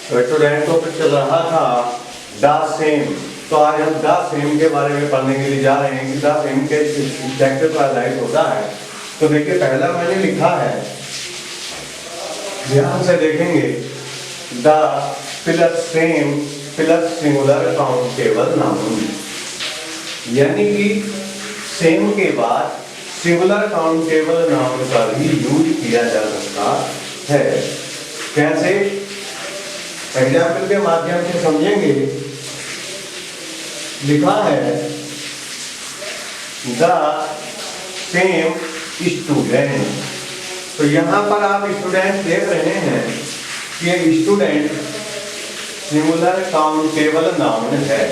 Student topic चल रहा था द सेम। तो आज हम द सेम के बारे में पढ़ने के लिए जा रहे हैं कि द सेम के चैप्टर पर आधारित होता है। तो देखिए पहला मैंने लिखा है, ध्यान से देखेंगे, the plus same plus singular countable noun, यानी कि सेम के बाद सिंगुलर काउंटेबल नाउन का भी यूज किया जा सकता है। कैसे? एग्जाम्पल के माध्यम से समझेंगे। लिखा है द सेम स्टूडेंट। तो यहां पर आप स्टूडेंट देख रहे हैं कि स्टूडेंट सिंगुलर काउंटेबल नाउन है।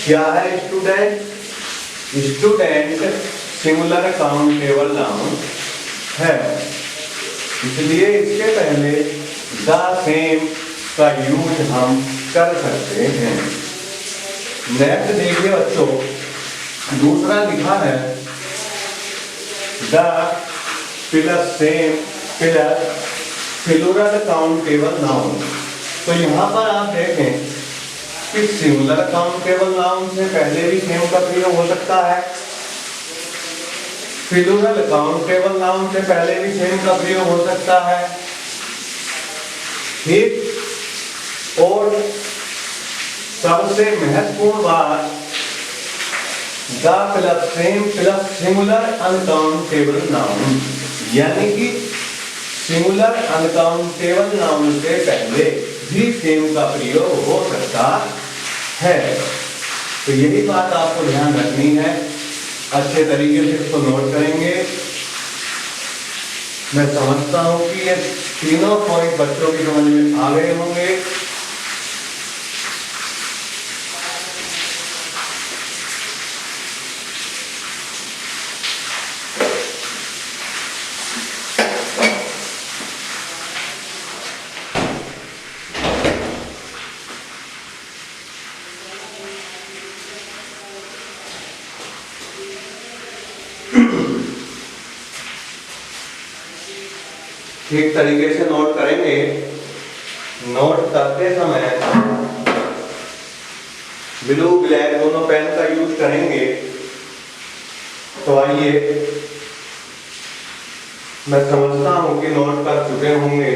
क्या है student? Student singular countable noun है, इसलिए इसके पहले द सेम का यूज हम कर सकते हैं। नेक्स्ट देखिए बच्चों, दूसरा लिखा है the plus same plus singular countable noun. तो यहाँ पर आप देखें कि सिंगुलर काउंटेबल नाउन से पहले भी सेम का प्रयोग हो सकता है, सिंगुलर काउंटेबल नाउन से पहले भी सेम का प्रयोग हो सकता है, ठीक। और सबसे महत्वपूर्ण बात, the plus same plus singular uncountable noun, यानी कि सिंगुलर अनकाउंटेबल नाउन से पहले भी सेम का प्रयोग हो सकता है। तो यही बात आपको ध्यान रखनी है, अच्छे तरीके से इसको नोट करेंगे। मैं समझता हूं कि ये तीनों पॉइंट बच्चों की समझ में आ गए होंगे। ठीक तरीके से नोट करेंगे। नोट करते समय ब्लू ब्लैक दोनों पेन का यूज करेंगे। तो आइए, मैं समझता हूं कि नोट कर चुके होंगे।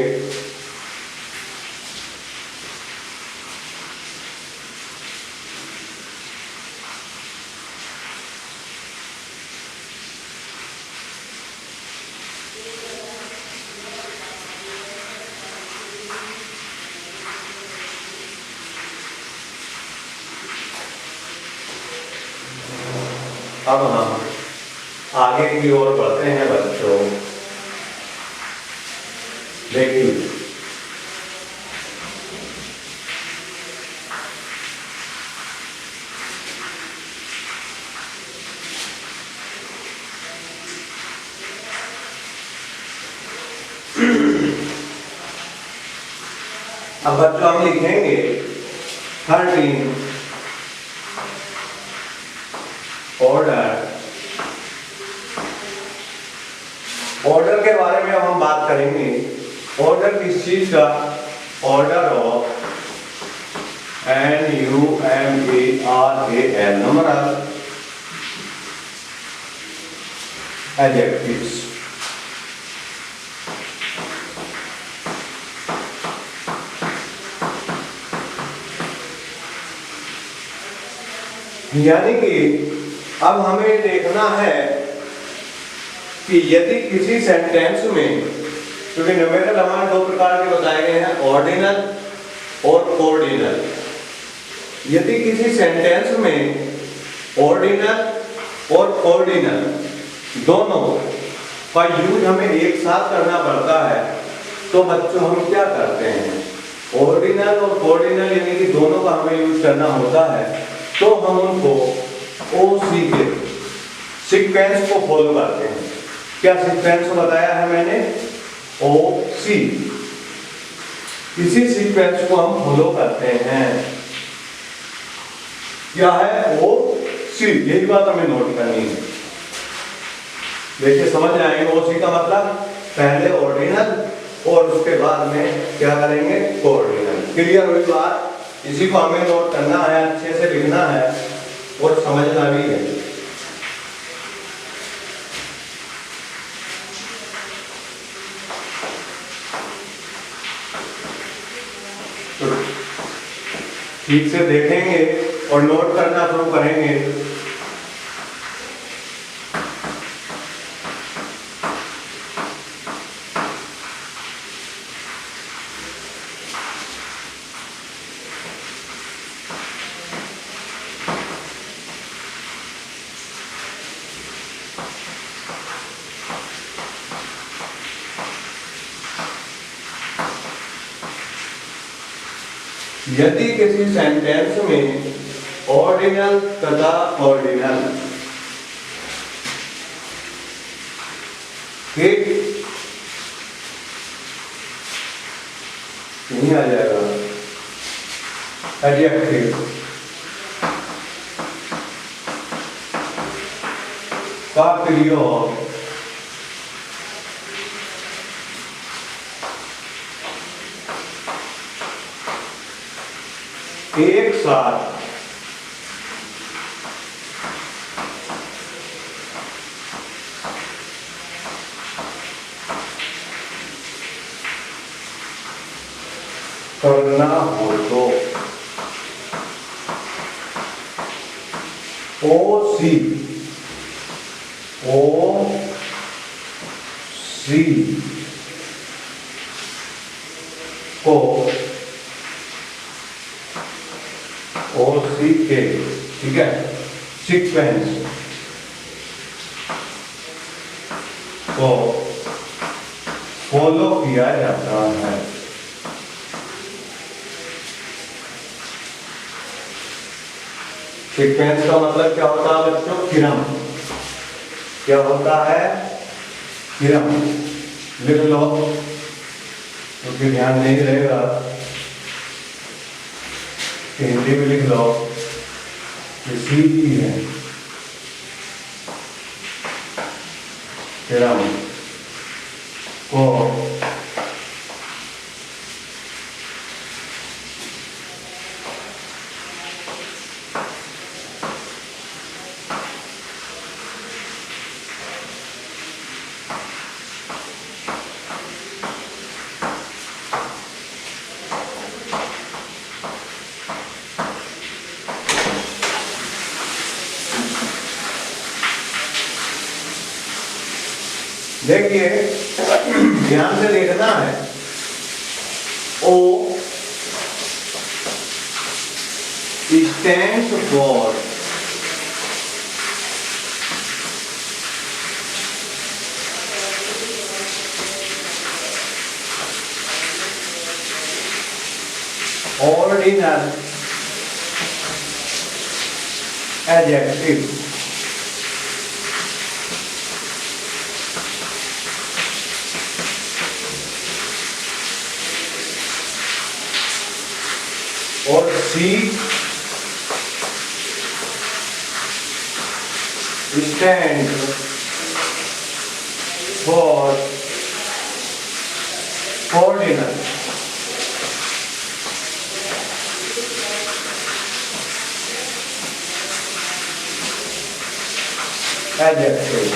अब हम आगे की ओर बढ़ते हैं बच्चों। देखिए अब बच्चों हम लिखेंगे 13 ऑर्डर के बारे में हम बात करेंगे। ऑर्डर किस चीज का? Order of NUMERAL, numeral adjectives. यानी कि अब हमें देखना है कि यदि किसी सेंटेंस में, क्योंकि न्यूमेरल हमारे दो प्रकार के बताए गए हैं, ऑर्डिनल और कोऑर्डिनल। यदि किसी सेंटेंस में ऑर्डिनल और कोऑर्डिनल दोनों का यूज हमें एक साथ करना पड़ता है, तो बच्चों हम क्या करते हैं? ऑर्डिनल और कोऑर्डिनल यानी कि दोनों का हमें यूज करना होता है, तो हम उनको OC के सीक्वेंस को फॉलो करते हैं। क्या सीक्वेंस को बताया है मैंने? OC। इसी सीक्वेंस को हम फॉलो करते हैं। क्या है? OC। यही बात हमें नोट करनी है। देखिए समझ आएंगे। OC का मतलब पहले ऑर्डिनल और उसके बाद में क्या करेंगे? कोऑर्डिनल। क्लियर हुई बात? इसी को हमें नोट करना है, अच्छे से लिखना है और समझना भी है। तो ठीक से देखेंगे और नोट करना शुरू करेंगे। यदि किसी सेंटेंस में ऑर्डिनल तथा ऑर्डिनल ठीक नहीं आ जाएगा, एडजेक्टिव का प्रयोग एक साथ करना हो तो ओ सी को OC के, ठीक है, सीक्वेंस को फॉलो किया जाता है। सीक्वेंस का मतलब क्या होता है बच्चों? क्रम। क्या होता है? क्रम। लिख लो क्योंकि ध्यान नहीं रहेगा, हिंदी में लिख लो, सीधी है क्रम को देखिए ध्यान से देखना है। O stands for ordinal adjective और C stands for ordinal adjective।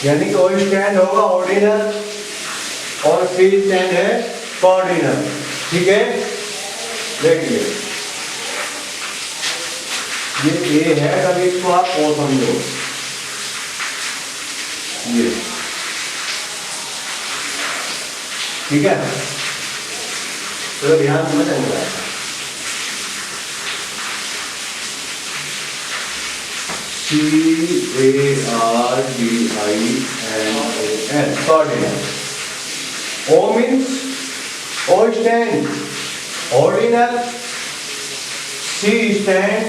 यानी कि O स्टैंड होगा ऑर्डिनल और C स्टैंड है कोऑर्डिनल, ठीक है। देखिए ये A है, कभी इसको आप O समझो, ये ठीक है। तो ध्यान से समझेंगे। CARDINAL coordinal। O means O stand ordinal, C stand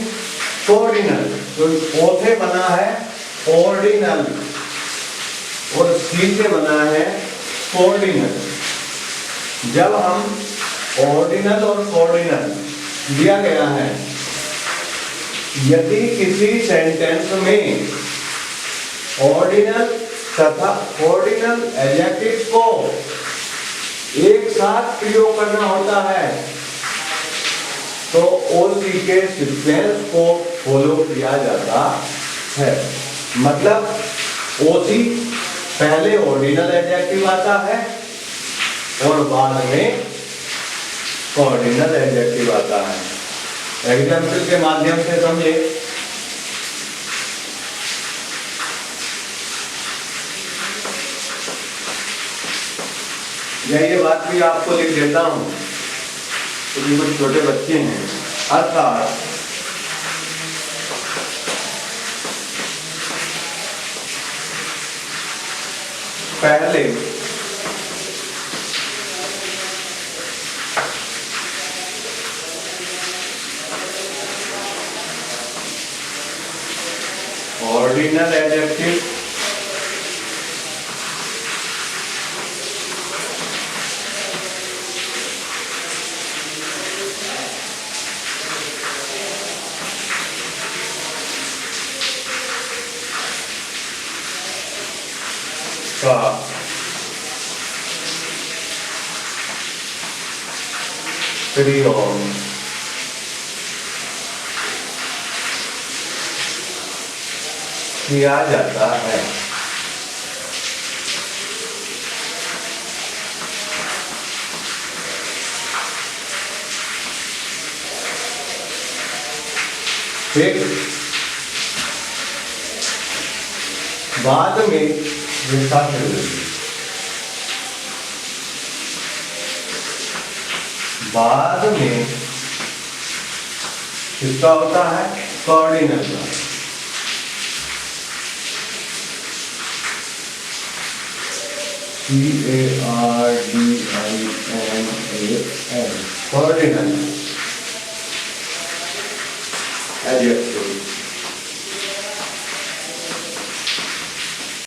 coordinal। तो O से बना है ordinal और C से बना है coordinal। जब हम ordinal और coordinal दिया गया है, यदि किसी सेंटेंस में ऑर्डिनल तथा ऑर्डिनल एडजेक्टिव को एक साथ प्रयोग करना होता है तो ओसी के सीक्वेंस को फॉलो किया जाता है। मतलब ओसी पहले ऑर्डिनल एडजेक्टिव आता है और बाद में ऑर्डिनल एडजेक्टिव आता है। एग्जाम्पल के माध्यम से समझे। ये बात भी आपको लिख देता हूं क्योंकि कुछ छोटे बच्चे हैं। अर्थात पहले ऑर्डिनल एडजेक्टिव का प्रयोग किया जाता है। फिर बाद में विस्तार बाद में किसका होता है? कोऑर्डिनल का। CARDINAL कोऑर्डिनल adjective